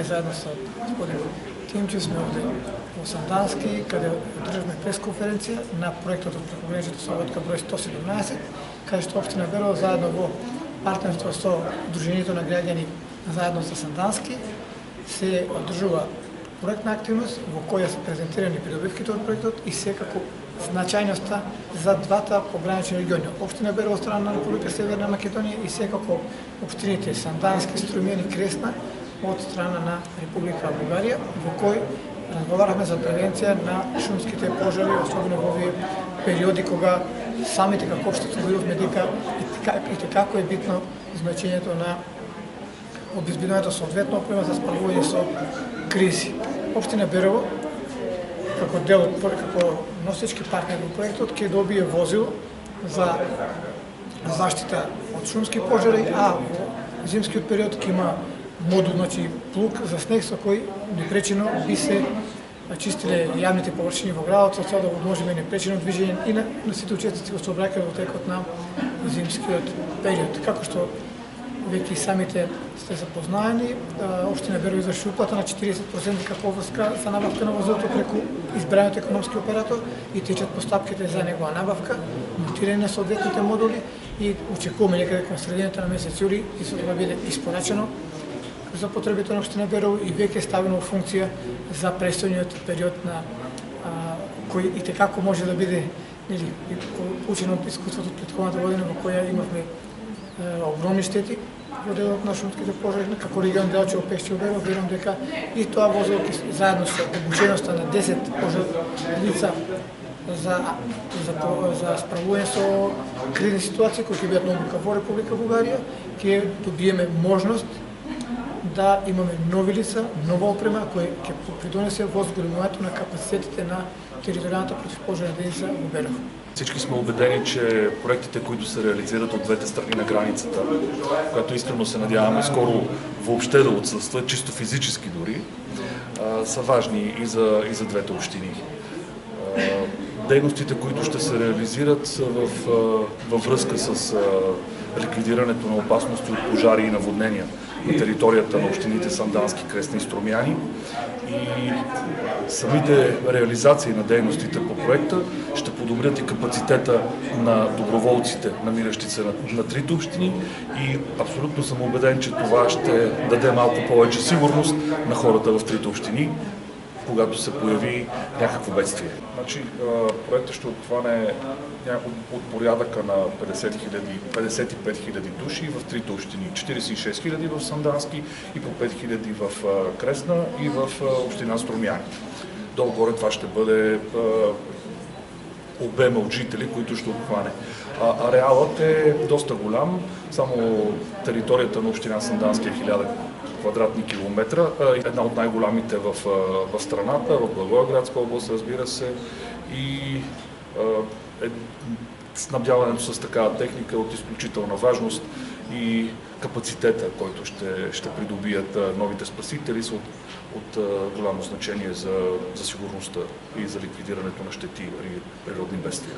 ние заедно с господин Тимчев сме овде во Сандански, каде одржавме пресконференција на проектот од прекограничната соработка број 117, каде што општина Берово заедно во партнерство со Удруженијето на граѓани заедно со Сандански се одржува проектна активност во која се презентирани придобивките од проектот и секако значајноста за двата погранични региони. Општина Берово страна на Република Северна Македонија и секако општините Сандански, Струмјан и Кресна од страна на Република Бугарија, во кој разговараме за превенција на шумските пожари, особено во овие периоди кога самите како општество видовме дека и како е битно значењето на обезбедувањето соодветно опрема за справување со кризи. Општина Берово како дел како носечки партнер во проектот ќе добие возило за заштита од шумски пожари, а во зимскиот период ќе има модул, значи плуг за снег со кој непречено би се чистиле јавните површини во градот со цел да можеме непречено движење и на сите учесници во сообраќајот во текот на зимскиот период. Како што веќе самите сте запознаени, општина Берово изврши уплата на 40% како врска за набавка на возилото преку избраниот економски оператор и течат постапките за негова набавка, монтирање на соодветните модули и очекуваме некаде кон средината на месец јули исто тоа биде испорачено за потребите на општина Берово и веќе ставено во функција за престојниот период на кој и како може да биде учено од искуството од претходната година во која имавме огромни штети во делот на шумските пожари, како регион Делчево, Пешчево, Берово, верувам дека и тоа возило заедно со обученоста на 10 лица за справување со кризни ситуации кои ќе бидат на обука во Република Бугарија, ќе добиеме можност да имаме нови лица, нова опрема која ќе придонесе во зголемувањето на капацитетите на територијалната противпожарна единица во Берово. Всички сме убедени, че проектите, които се реализират от двете страни на границата, която искрено се надяваме скоро въобще да отсъства, чисто физически дори, са важни и за двете общини. Дейностите, които ще се реализират са във връзка с ликвидирането на опасности от пожари и наводнения на територията на общините Сандански, Кресна и Струмяни. И самите реализации на дейностите по проекта ще подобрят и капацитета на доброволците, намиращи се на трите общини, и абсолютно съм убеден, че това ще даде малко повече сигурност на хората в трите общини, когато се появи някакво бедствие. Значи, проектът ще обхване от порядъка на 55 000 души в трите общини, 46 000 в Сандански и по 5 000 в Кресна и в община Струмяни. Долу-горе това ще бъде обема от жители, които ще обхване. Ареалът е доста голям, само територията на община Сандански е 1000 квадратни километра, една от най-голямите в страната, в Благоевградска област, разбира се, и снабдяването с такава техника е от изключителна важност и капацитета, който ще придобият новите спасители, са от голямо значение за сигурността и за ликвидирането на щети при природни бедствия.